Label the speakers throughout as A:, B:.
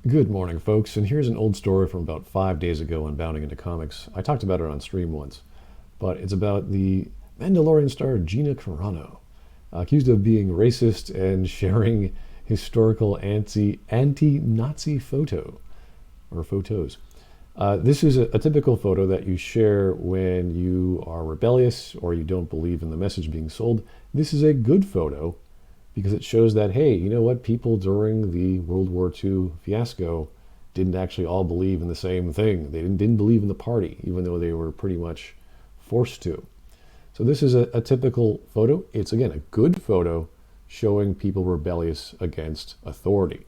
A: Good morning, folks, and here's an old story from about 5 days ago on Bounding into Comics. I talked about it on stream once, but it's about the Mandalorian star Gina Carano, accused of being racist and sharing historical anti-Nazi photos. This is a typical photo that you share when you are rebellious or you don't believe in the message being sold. This is a good photo because it shows that, hey, you know what? People during the World War II fiasco didn't actually all believe in the same thing. They didn't believe in the party, even though they were pretty much forced to. So this is a typical photo. It's, again, a good photo showing people rebellious against authority.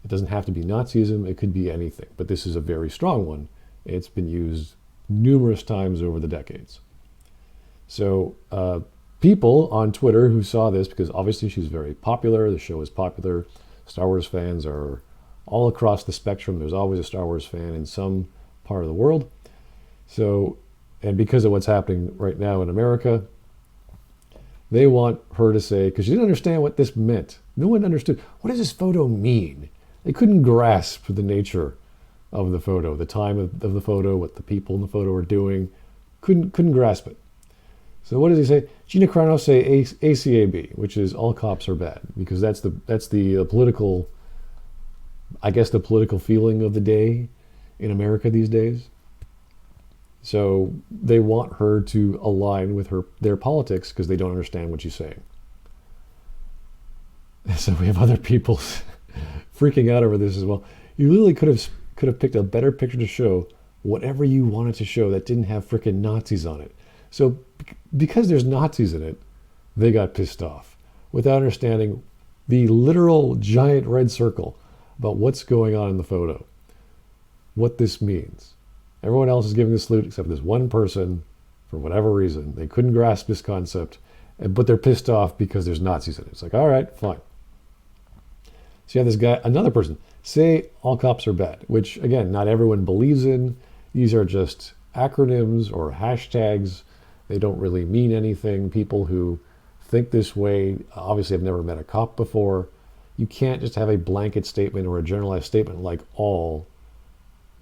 A: It doesn't have to be Nazism. It could be anything. But this is a very strong one. It's been used numerous times over the decades. So people on Twitter who saw this, because obviously she's very popular, the show is popular, Star Wars fans are all across the spectrum. There's always a Star Wars fan in some part of the world. So, and because of what's happening right now in America, they want her to say, because she didn't understand what this meant. No one understood. What does this photo mean? They couldn't grasp the nature of the photo, the time of the photo, what the people in the photo were doing. Couldn't grasp it. So what does he say? Gina Carano say ACAB, which is all cops are bad, because that's the political, I guess, the political feeling of the day in America these days. So they want her to align with their politics because they don't understand what she's saying. So we have other people freaking out over this as well. You literally could have picked a better picture to show whatever you wanted to show that didn't have freaking Nazis on it. So because there's Nazis in it, they got pissed off without understanding the literal giant red circle about what's going on in the photo, what this means. Everyone else is giving the salute except this one person, for whatever reason. They couldn't grasp this concept, but they're pissed off because there's Nazis in it. It's like, all right, fine. So you have this guy, another person, say all cops are bad, which, again, not everyone believes in. These are just acronyms or hashtags. They don't really mean anything. People who think this way obviously have never met a cop before. You can't just have a blanket statement or a generalized statement like all,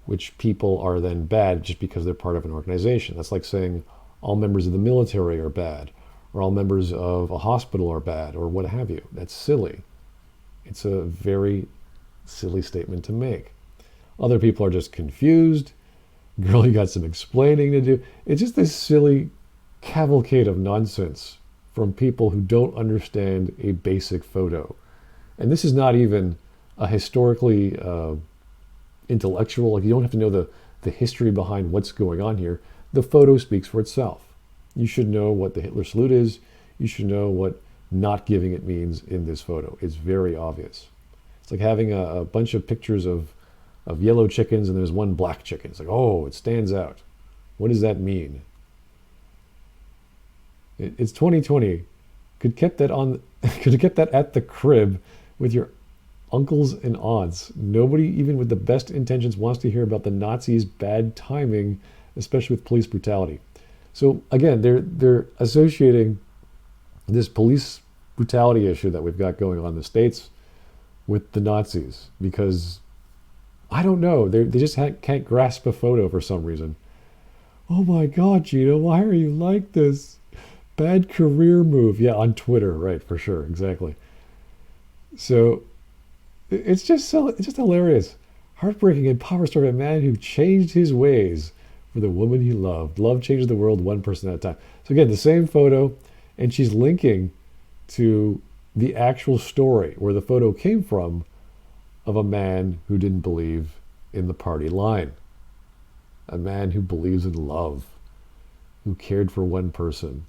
A: which people are then bad just because they're part of an organization. That's like saying all members of the military are bad, or all members of a hospital are bad, or what have you. That's silly. It's a very silly statement to make. Other people are just confused. Girl, you got some explaining to do. It's just this silly cavalcade of nonsense from people who don't understand a basic photo. And this is not even a historically intellectual, like you don't have to know the history behind what's going on here. The photo speaks for itself. You should know what the Hitler salute is. You should know what not giving it means in this photo. It's very obvious. It's like having a bunch of pictures of yellow chickens and there's one black chicken. It's like, oh, it stands out. What does that mean? It's 2020. Could have kept that at the crib with your uncles and aunts. Nobody, even with the best intentions, wants to hear about the Nazis' bad timing, especially with police brutality. So again, they're associating this police brutality issue that we've got going on in the States with the Nazis because, I don't know, they just can't grasp a photo for some reason. Oh my God, Gina, why are you like this? Bad career move. Yeah, on Twitter, right, for sure, exactly. So it's just hilarious. Heartbreaking and power story of a man who changed his ways for the woman he loved. Love changes the world one person at a time. So again, the same photo, and she's linking to the actual story where the photo came from of a man who didn't believe in the party line. A man who believes in love, who cared for one person.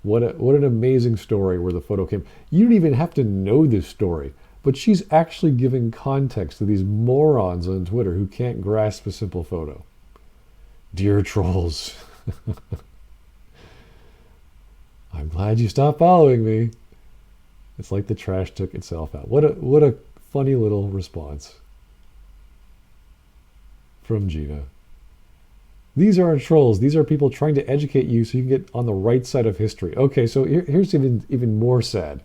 A: What an amazing story where the photo came. You don't even have to know this story, but she's actually giving context to these morons on Twitter who can't grasp a simple photo. Dear trolls, I'm glad you stopped following me. It's like the trash took itself out. What a funny little response from Gina. These aren't trolls. These are people trying to educate you so you can get on the right side of history. Okay, so here's even more sad.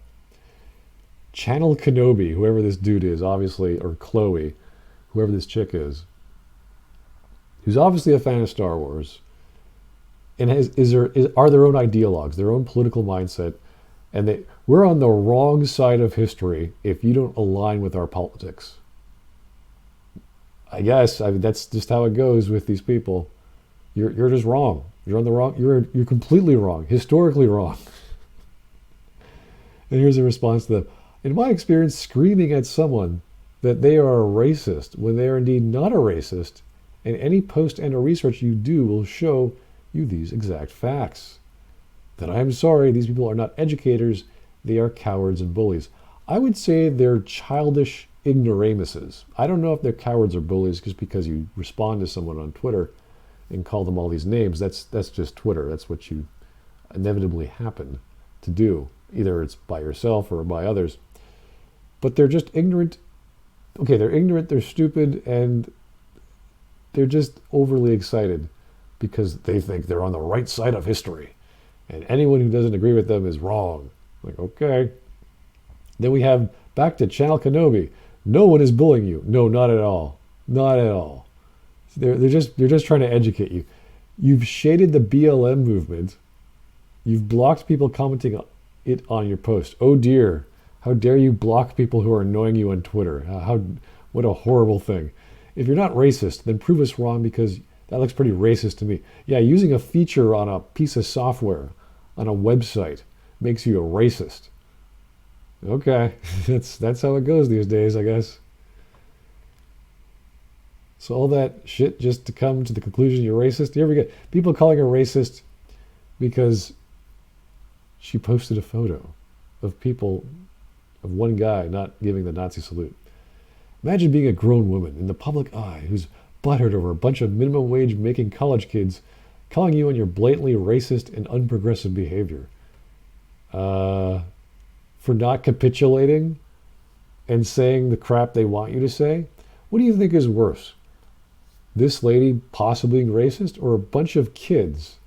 A: Channel Kenobi, whoever this dude is, obviously, or Chloe, whoever this chick is, who's obviously a fan of Star Wars, and are their own ideologues, their own political mindset, and we're on the wrong side of history if you don't align with our politics. I guess that's just how it goes with these people. You're just wrong. You're on the wrong. You're completely wrong, historically wrong. And here's a response to them. In my experience, screaming at someone that they are a racist when they are indeed not a racist, and any post and or research you do will show you these exact facts. That I'm sorry, these people are not educators, they are cowards and bullies. I would say they're childish ignoramuses. I don't know if they're cowards or bullies just because you respond to someone on Twitter and call them all these names. That's just Twitter. That's what you inevitably happen to do. Either it's by yourself or by others. But they're just ignorant. Okay, they're ignorant, they're stupid, and they're just overly excited because they think they're on the right side of history. And anyone who doesn't agree with them is wrong. Like, okay. Then we have back to Channel Kenobi. No one is bullying you. No, not at all. Not at all. They're just trying to educate you. You've shaded the BLM movement. You've blocked people commenting it on your post. Oh dear. How dare you block people who are annoying you on Twitter? What a horrible thing. If you're not racist, then prove us wrong because that looks pretty racist to me. Yeah, using a feature on a piece of software on a website makes you a racist. Okay, that's how it goes these days, I guess. So all that shit just to come to the conclusion you're racist? You ever get people calling her racist because she posted a photo of one guy not giving the Nazi salute? Imagine being a grown woman in the public eye who's butthurt over a bunch of minimum wage making college kids calling you on your blatantly racist and unprogressive behavior. For not capitulating and saying the crap they want you to say? What do you think is worse? This lady possibly being racist, or a bunch of kids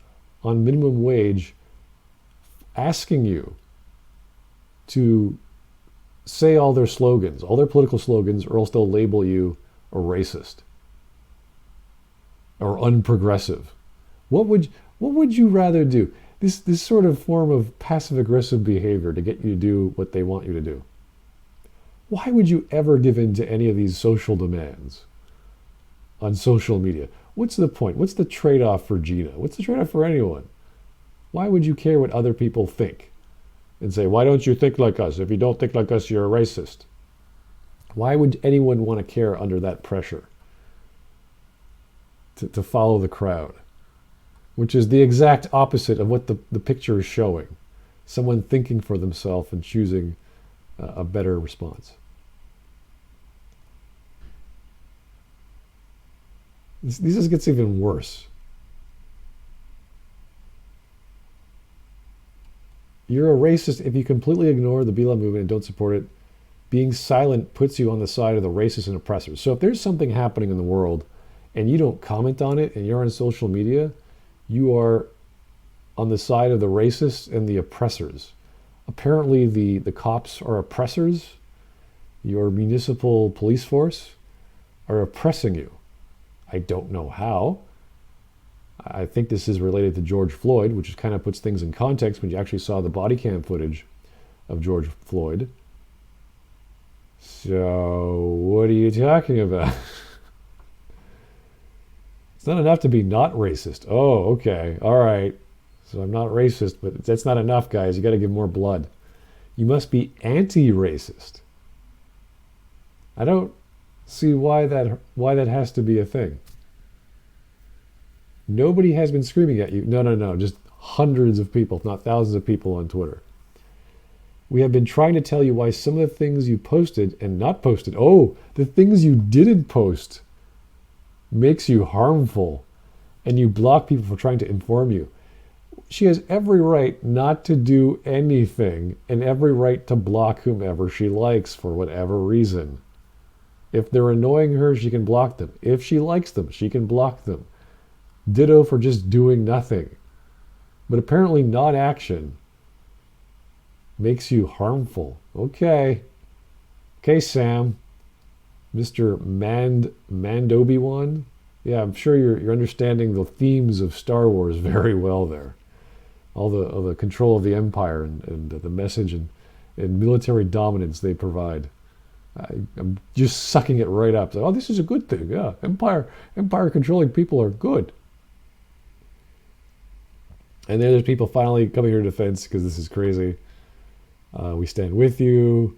A: on minimum wage asking you to say all their slogans, all their political slogans, or else they'll label you a racist or unprogressive? What would you rather do? This sort of form of passive-aggressive behavior to get you to do what they want you to do. Why would you ever give in to any of these social demands on social media? What's the point? What's the trade-off for Gina? What's the trade-off for anyone? Why would you care what other people think? And say, why don't you think like us? If you don't think like us, you're a racist. Why would anyone want to care under that pressure to follow the crowd? Which is the exact opposite of what the picture is showing. Someone thinking for themselves and choosing a better response. This just gets even worse. You're a racist if you completely ignore the BLM movement and don't support it. Being silent puts you on the side of the racists and oppressors. So if there's something happening in the world and you don't comment on it and you're on social media, you are on the side of the racists and the oppressors. Apparently the cops are oppressors. Your municipal police force are oppressing you. I don't know how. I think this is related to George Floyd, which just kind of puts things in context when you actually saw the body cam footage of George Floyd. So what are you talking about? It's not enough to be not racist. Oh, okay. All right. So I'm not racist, but that's not enough, guys. You got to give more blood. You must be anti-racist. I don't see why that has to be a thing. Nobody has been screaming at you. No. Just hundreds of people, if not thousands of people on Twitter. We have been trying to tell you why some of the things you posted and not posted, the things you didn't post, makes you harmful, and you block people for trying to inform you. She has every right not to do anything and every right to block whomever she likes for whatever reason. If they're annoying her, she can block them. If she likes them, she can block them. Ditto for just doing nothing. But apparently non-action makes you harmful. Okay, Okay, Sam, Mr. Mandobi-Wan. Yeah, I'm sure you're understanding the themes of Star Wars very well there. All the control of the Empire and the message and military dominance they provide. I'm just sucking it right up. Oh, this is a good thing. Yeah, Empire controlling people are good. And then there's people finally coming to defense because this is crazy. We stand with you.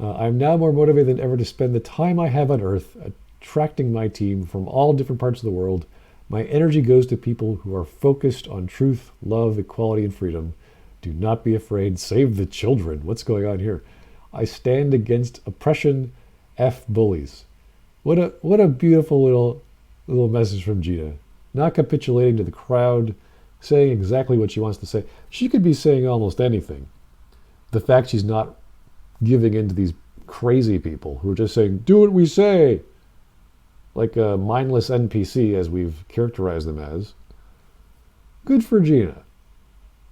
A: I'm now more motivated than ever to spend the time I have on Earth attracting my team from all different parts of the world. My energy goes to people who are focused on truth, love, equality, and freedom. Do not be afraid. Save the children. What's going on here? I stand against oppression. F bullies. What a beautiful little message from Gina. Not capitulating to the crowd, saying exactly what she wants to say. She could be saying almost anything. The fact she's not giving in to these crazy people who are just saying, do what we say, like a mindless NPC as we've characterized them as. Good for Gina.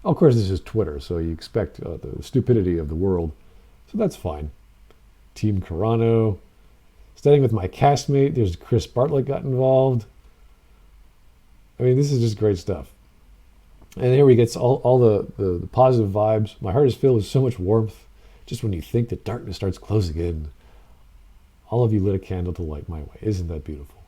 A: Of course, this is Twitter, so you expect the stupidity of the world, so that's fine. Team Carano. Standing with my castmate, there's Chris Bartlett got involved. I mean, this is just great stuff. And here we get all the positive vibes. My heart is filled with so much warmth. Just when you think that darkness starts closing in, all of you lit a candle to light my way. Isn't that beautiful?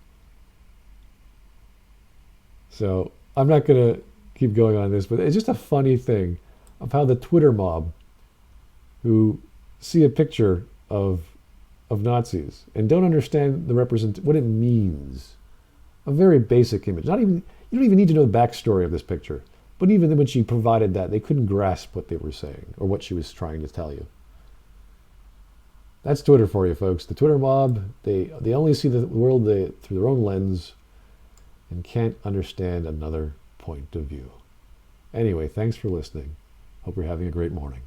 A: So I'm not going to keep going on this, but it's just a funny thing of how the Twitter mob who see a picture of Nazis and don't understand what it means. A very basic image. You don't even need to know the backstory of this picture. But even when she provided that, they couldn't grasp what they were saying or what she was trying to tell you. That's Twitter for you, folks. The Twitter mob, they only see the world through their own lens and can't understand another point of view. Anyway, thanks for listening. Hope you're having a great morning.